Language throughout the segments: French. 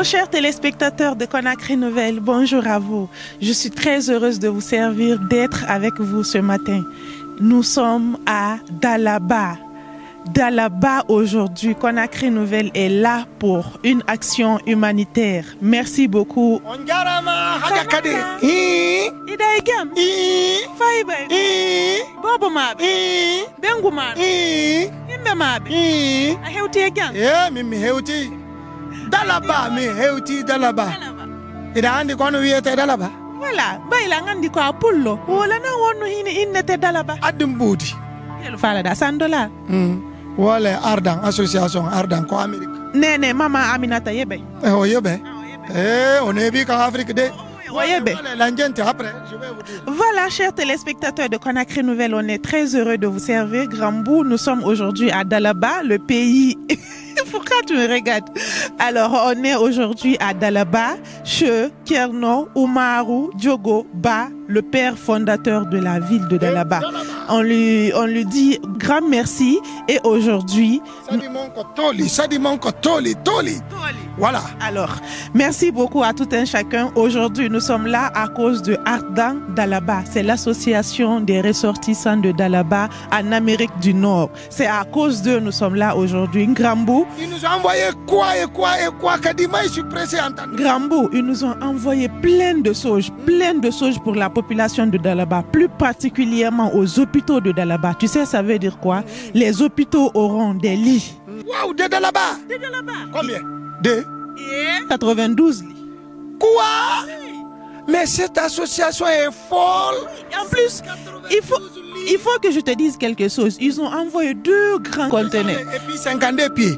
Chers téléspectateurs de Conakry Nouvelle, bonjour à vous. Je suis très heureuse de vous servir, d'être avec vous ce matin. Nous sommes à Dalaba. Dalaba aujourd'hui, Conakry Nouvelle est là pour une action humanitaire. Merci beaucoup. Dalaba mi heuti dalaba. Ida andi kono wiete dalaba. Voilà, bayla ngandi ko apullo. Wala na wonu hini innete dalaba. Adum budi. Yel fala da $100. Wala Ardan association Ardan ko Amerique. Nene mama Aminata yebe. Oh yebe. On est bien en Afrique de. Voilà, chers téléspectateurs de Conakry Nouvelle, on est très heureux de vous servir. Grambou, nous sommes aujourd'hui à Dalaba, le pays... Pourquoi tu me regardes? Alors, on est aujourd'hui à Dalaba, chez Kerno Umaru Diogo Ba, le père fondateur de la ville de Dalaba. On lui dit grand merci et aujourd'hui... Voilà. Alors, merci beaucoup à tout un chacun. Aujourd'hui, nous sommes là à cause de Ardan Dalaba. C'est l'association des ressortissants de Dalaba en Amérique du Nord. C'est à cause d'eux nous sommes là aujourd'hui. Grambou. Ils nous ont envoyé quoi Kadima, je suis pressé à entendre. Grambou, ils nous ont envoyé plein de choses pour la population de Dalaba, plus particulièrement aux hôpitaux de Dalaba. Tu sais, ça veut dire quoi? Les hôpitaux auront des lits. Waouh, de Dalaba. De Dalaba. Combien? De 92 lits. Quoi? Mais cette association est folle. En plus, il faut que je te dise quelque chose. Ils ont envoyé 2 grands conteneurs. Et puis 52 pieds.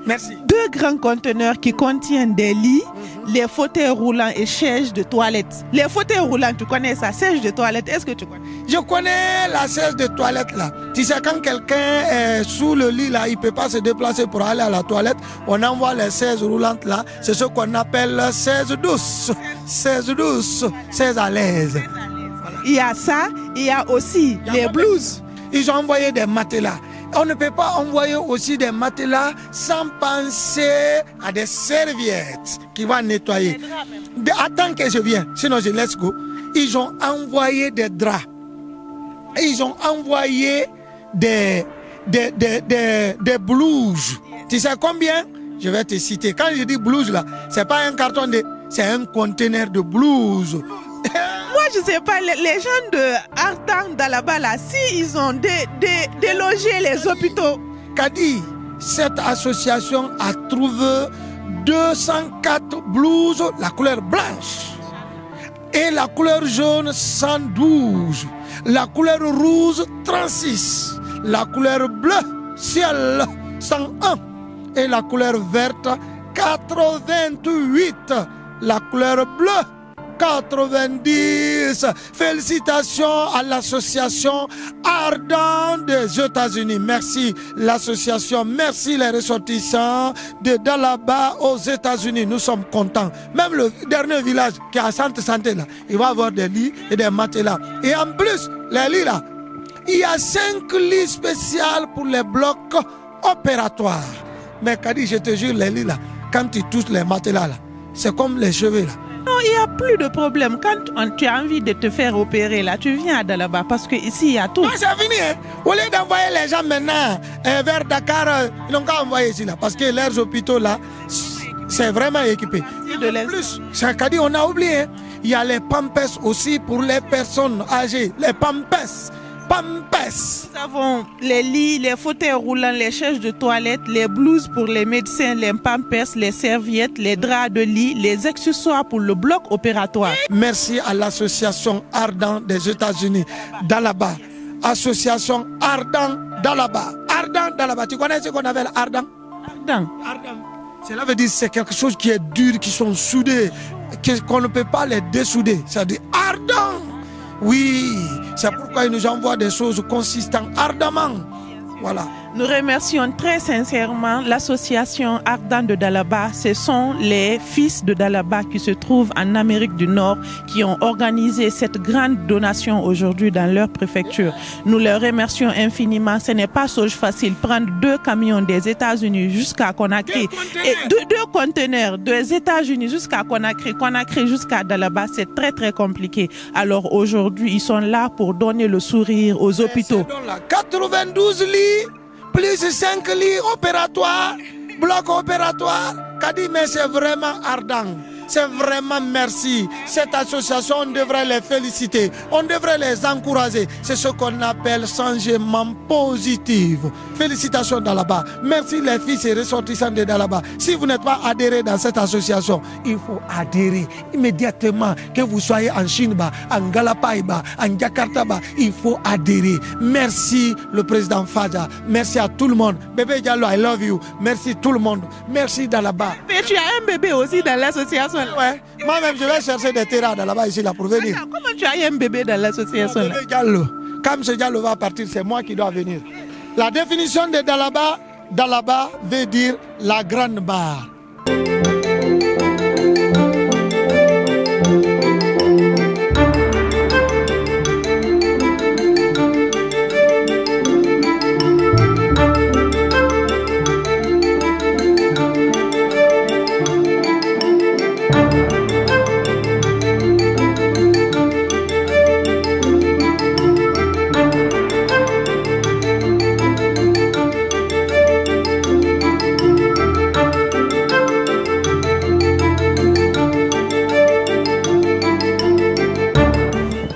Merci. 2 grands conteneurs qui contiennent des lits, les fauteuils roulants et chaises de toilette. Les fauteuils roulants, tu connais ça, siège de toilette, est-ce que tu connais? Je connais la siège de toilette là. Tu sais, quand quelqu'un est sous le lit là, il ne peut pas se déplacer pour aller à la toilette, on envoie les sièges roulantes là. C'est ce qu'on appelle siège douce. Siège douce, siège à l'aise. Voilà. Il y a ça, il y a aussi les blouses. Ils ont envoyé des matelas. On ne peut pas envoyer aussi des matelas sans penser à des serviettes qui vont nettoyer. Attends que je vienne, sinon je laisse go. Ils ont envoyé des draps. Ils ont envoyé des blouses. Tu sais combien? Je vais te citer. Quand je dis blouse là, c'est pas un carton c'est un conteneur de blouses. Moi, je sais pas, les gens de Ardan Dalaba là, si ils ont délogé les hôpitaux. Kadi, cette association a trouvé 204 blouses, la couleur blanche. Et la couleur jaune, 112. La couleur rouge, 36. La couleur bleue, ciel, 101. Et la couleur verte, 88. La couleur bleue, 90. Félicitations à l'association Ardan des États-Unis. Merci l'association, merci les ressortissants de Dalaba aux États-Unis. Nous sommes contents. Même le dernier village qui est à santé là, il va avoir des lits et des matelas. Et en plus, les lits là, il y a 5 lits spéciaux pour les blocs opératoires. Mais Kadi, je te jure, les lits là, quand tu touches les matelas là, c'est comme les cheveux là. Non, il n'y a plus de problème. Quand tu as envie de te faire opérer, là, tu viens à Dalaba parce qu'ici, il y a tout. Non, c'est fini. Hein? Au lieu d'envoyer les gens maintenant vers Dakar, ils n'ont qu'à envoyer ici, là, parce que leurs hôpitaux, là, c'est vraiment équipé. De plus, c'est qu'à dire, on a oublié, hein? Il y a les pampers aussi pour les personnes âgées. Les pampers. Nous avons les lits, les fauteuils roulants, les chaises de toilette, les blouses pour les médecins, les pampers, les serviettes, les draps de lit, les accessoires pour le bloc opératoire. Merci à l'association Ardan des États-Unis, Dalaba. Association Ardan Dalaba. Ardan Dalaba. Tu connais ce qu'on appelle Ardan? Ardan. Cela veut dire que c'est quelque chose qui est dur, qui sont soudés, qu'on ne peut pas les dessouder. C'est-à-dire Ardan. Oui, c'est pourquoi ils nous envoient des choses consistantes ardemment. Voilà. Nous remercions très sincèrement l'association Ardent de Dalaba. Ce sont les fils de Dalaba qui se trouvent en Amérique du Nord qui ont organisé cette grande donation aujourd'hui dans leur préfecture. Nous leur remercions infiniment. Ce n'est pas chose facile. Prendre 2 camions des États-Unis jusqu'à Conakry et 2 conteneurs des États-Unis jusqu'à Conakry, Conakry jusqu'à Dalaba, c'est très très compliqué. Alors aujourd'hui, ils sont là pour donner le sourire aux hôpitaux. 92 lits, plus 5 lits opératoires, bloc opératoire. Kadi, mais c'est vraiment ardent. C'est vraiment merci. Cette association, on devrait les féliciter. On devrait les encourager. C'est ce qu'on appelle changement positif. Félicitations Dalaba. Merci les fils et ressortissants de Dalaba. Si vous n'êtes pas adhéré dans cette association, il faut adhérer immédiatement. Que vous soyez en Chine, en Galapaï, en Jakarta, il faut adhérer. Merci le président Fadja. Merci à tout le monde. Bébé Diallo, I love you. Merci tout le monde. Merci Dalaba. Mais tu as un bébé aussi dans l'association. Ouais. Moi-même, je vais chercher des terrains là-bas ici là pour venir. Attends, comment tu as un bébé dans l'association? Bébé Diallo. Quand M. Diallo va partir, c'est moi qui dois venir. La définition de Dalaba, Dalaba veut dire la grande barre.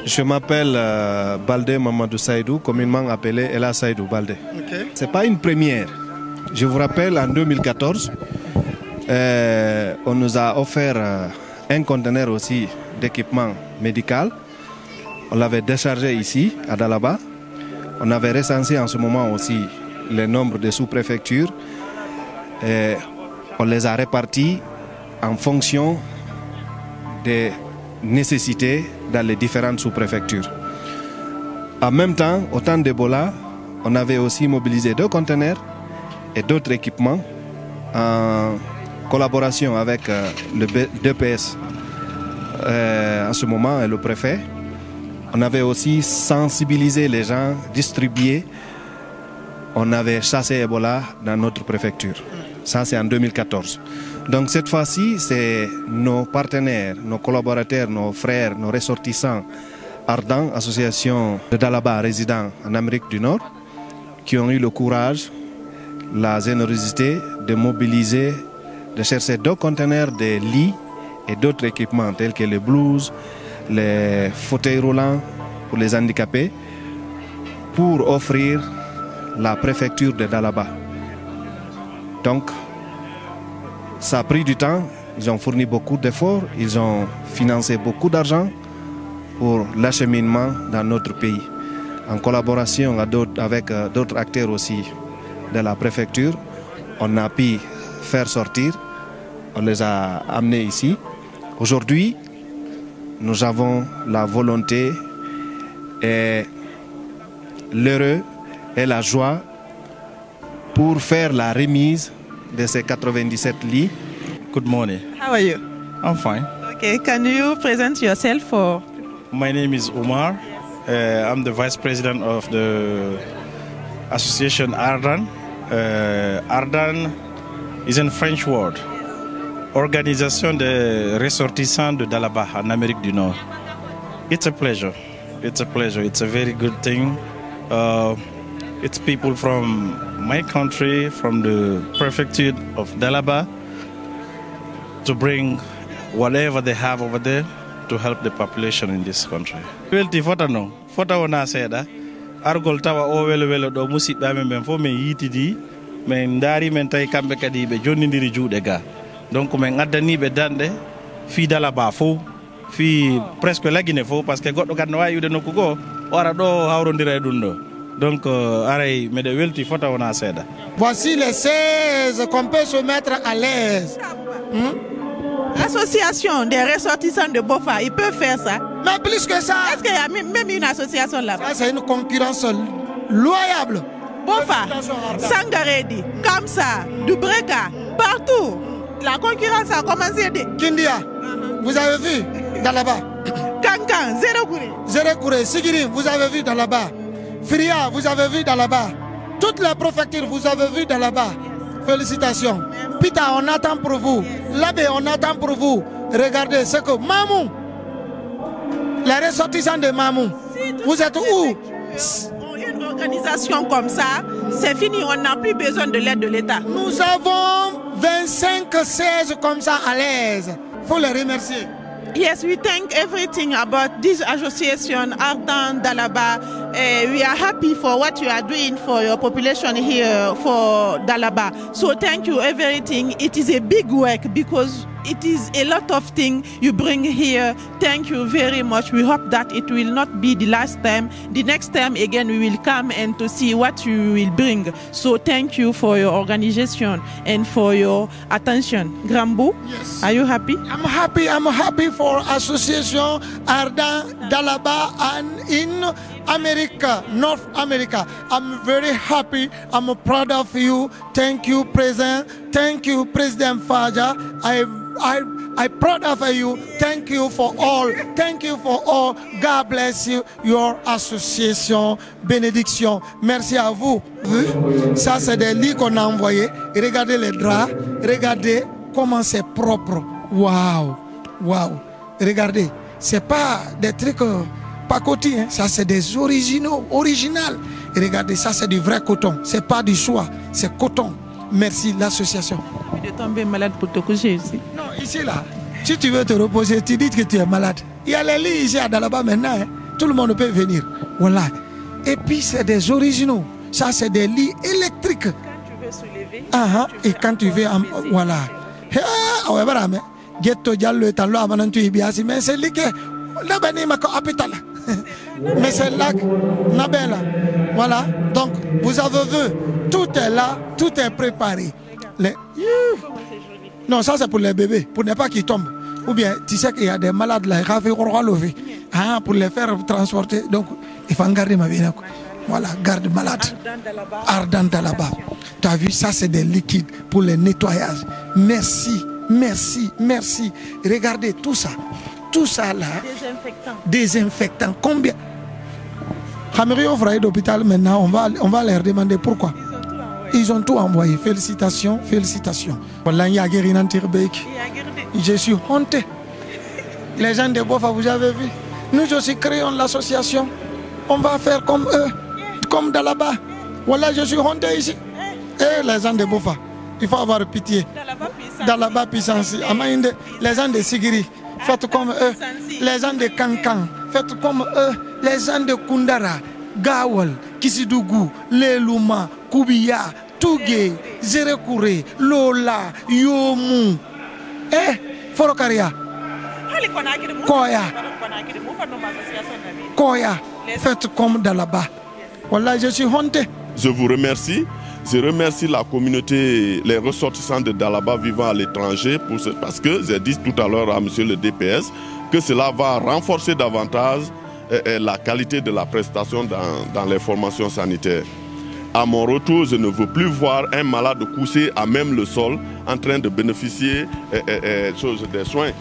Je m'appelle Baldé Mamadou Saïdou, communément appelé Ella Saïdou Baldé. Okay. Ce n'est pas une première. Je vous rappelle, en 2014, on nous a offert un conteneur aussi d'équipement médical. On l'avait déchargé ici, à Dalaba. On avait recensé en ce moment aussi le nombre de sous-préfectures. On les a répartis en fonction des nécessités dans les différentes sous-préfectures. En même temps, au temps d'Ebola, on avait aussi mobilisé 2 conteneurs et d'autres équipements en collaboration avec le DPS en ce moment et le préfet. On avait aussi sensibilisé les gens, distribué. On avait chassé Ebola dans notre préfecture. Ça, c'est en 2014. Donc cette fois-ci, c'est nos partenaires, nos collaborateurs, nos frères, nos ressortissants Ardent, association de Dalaba résidents en Amérique du Nord, qui ont eu le courage, la générosité de mobiliser, de chercher 2 conteneurs de lits et d'autres équipements tels que les blouses, les fauteuils roulants pour les handicapés, pour offrir la préfecture de Dalaba. Donc, ça a pris du temps, ils ont fourni beaucoup d'efforts, ils ont financé beaucoup d'argent pour l'acheminement dans notre pays. En collaboration avec d'autres acteurs aussi de la préfecture, on a pu faire sortir, on les a amenés ici. Aujourd'hui, nous avons la volonté et l'heureux et la joie pour faire la remise de ces 97 lits. Good morning. How are you? I'm fine. Okay, can you present yourself for? My name is Omar. I'm the vice president of the association Ardent. Ardent is a French word. Organisation de ressortissants de Dalaba en Amérique du Nord. It's a pleasure. It's a pleasure. It's a very good thing. It's people from my country, from the prefecture of Dalaba, to bring whatever they have over there to help the population in this country. Welti fota no, fota wona seeda, argol tawa o welo do musidɓe amen ɓen fof min yiitidi, min daari men tawi kamɓe kadi ɓe jonnidiri juuɗe ga. Donc min addaniɓe danɗe fi Dalaba fof, fi presque lagine fof, par ce que goɗɗo kadi no wawi wiide nokku goo o ara ɗo hawrodira e ɗum ɗo. Donc, voici les 16 qu'on peut se mettre à l'aise. L'association des ressortissants de Bofa, ils peuvent faire ça. Mais plus que ça. Est-ce qu'il y a même une association là-bas? C'est une concurrence loyable. Bofa, Sangaredi, Kamsa, Dubreka, partout. La concurrence a commencé. Kindia, vous avez vu dans là-bas. Kankan, Zéro Kouré, Sigiri, vous avez vu dans là-bas. Fria, vous avez vu dans là-bas. Toutes les préfectures, vous avez vu dans là-bas. Félicitations. Pita, on attend pour vous. Labé, on attend pour vous. Regardez, c'est que Mamou, les ressortissants de Mamou, vous êtes où? Une organisation comme ça, c'est fini, on n'a plus besoin de l'aide de l'État. Nous avons 25 16 comme ça à l'aise. Il faut les remercier. Yes, we thank everything about this association, Ardan Dalaba. We are happy for what you are doing for your population here for Dalaba. So thank you everything. It is a big work because it is a lot of things you bring here. Thank you very much. We hope that it will not be the last time. The next time again we will come and to see what you will bring. So thank you for your organization and for your attention. Grambu, yes. Are you happy? I'm happy. I'm happy for Association Ardan Dalaba and in America, North America. I'm very happy. I'm proud of you. Thank you, President. Thank you, President Faja. I proud of you. Thank you for all. Thank you for all. God bless you. Your association. Bénédiction. Merci à vous. Ça, c'est des lits qu'on a envoyés. Regardez les draps. Regardez comment c'est propre. Waouh. Waouh. Regardez. C'est pas des trucs pacotis. Hein. Ça, c'est des originaux. Original. Regardez, ça, c'est du vrai coton. C'est pas du soie. C'est coton. Merci, l'association. De tomber malade pour te coucher ici. Non, ici là, si tu veux te reposer, tu dis que tu es malade. Il y a les lits ici à Dalaba maintenant. Hein. Tout le monde peut venir. Voilà. Et puis c'est des originaux. Ça c'est des lits électriques. Quand tu veux soulever. Et quand tu veux, voilà. Ghetto Diallo est allé à Manantu Ibiasi, mais c'est lit que l'abani m'a capital. Mais c'est là, Nabella. Voilà. Donc vous avez vu, tout est là, tout est préparé. Non, ça c'est pour les bébés, pour ne pas qu'ils tombent. Ou bien, tu sais qu'il y a des malades là, pour les faire transporter. Donc, il faut en garder ma vie. Voilà, garde malade. Ardan Dalaba. Tu as vu, ça c'est des liquides pour le nettoyage. Merci, merci, merci. Regardez tout ça. Tout ça là. Désinfectant. Combien? Hamrio Fraï d'hôpital maintenant, on va leur demander pourquoi. Ils ont tout envoyé. Félicitations, félicitations. Je suis honté. Les gens de Bofa, vous avez vu. Nous aussi créons l'association. On va faire comme eux, comme Dalaba. Voilà, je suis honté ici. Et les gens de Bofa, il faut avoir pitié. Dalaba puissance. Les gens de Sigiri, faites comme eux. Les gens de Kankan, faites comme eux. Les gens de Kundara, Gawal, Kisidougou, Leluma, Koubiya, Tougué, Zérekouré, Lola, Yomu, Forokaria, Koya, Koya, faites comme Dalaba. Voilà, je suis honté. Je vous remercie. Je remercie la communauté, les ressortissants de Dalaba vivant à l'étranger, parce que j'ai dit tout à l'heure à monsieur le DPS que cela va renforcer davantage la qualité de la prestation dans les formations sanitaires. À mon retour, je ne veux plus voir un malade couché à même le sol en train de bénéficier des soins.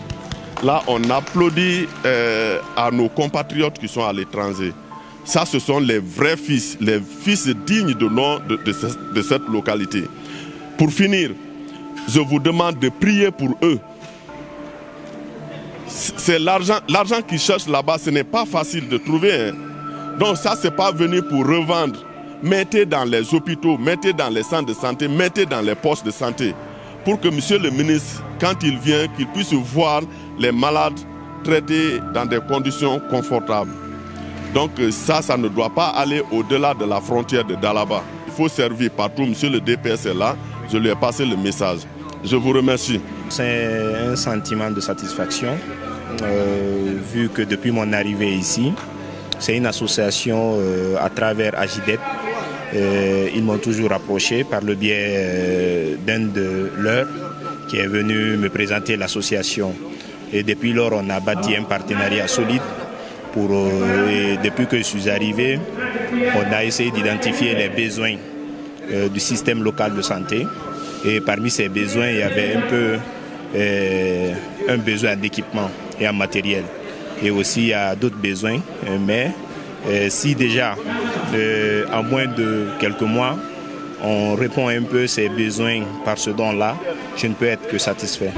Là, on applaudit à nos compatriotes qui sont à l'étranger. Ça, ce sont les vrais fils, les fils dignes de nom de cette localité. Pour finir, je vous demande de prier pour eux. C'est l'argent qu'ils cherchent là-bas, ce n'est pas facile de trouver. Hein. Donc ça, ce n'est pas venu pour revendre. Mettez dans les hôpitaux, mettez dans les centres de santé, mettez dans les postes de santé. Pour que monsieur le ministre, quand il vient, qu'il puisse voir les malades traités dans des conditions confortables. Donc ça ne doit pas aller au-delà de la frontière de Dalaba. Il faut servir partout. Monsieur le DPS est là, je lui ai passé le message. Je vous remercie. C'est un sentiment de satisfaction, vu que depuis mon arrivée ici, c'est une association à travers Agidet. Ils m'ont toujours approché par le biais d'un de leurs qui est venu me présenter l'association. Et depuis lors, on a bâti un partenariat solide. Et depuis que je suis arrivé, on a essayé d'identifier les besoins du système local de santé. Et parmi ces besoins, il y avait un peu un besoin d'équipement et en matériel. Et aussi, il y a d'autres besoins. Mais si déjà, en moins de quelques mois, on répond un peu à ces besoins par ce don-là, je ne peux être que satisfait.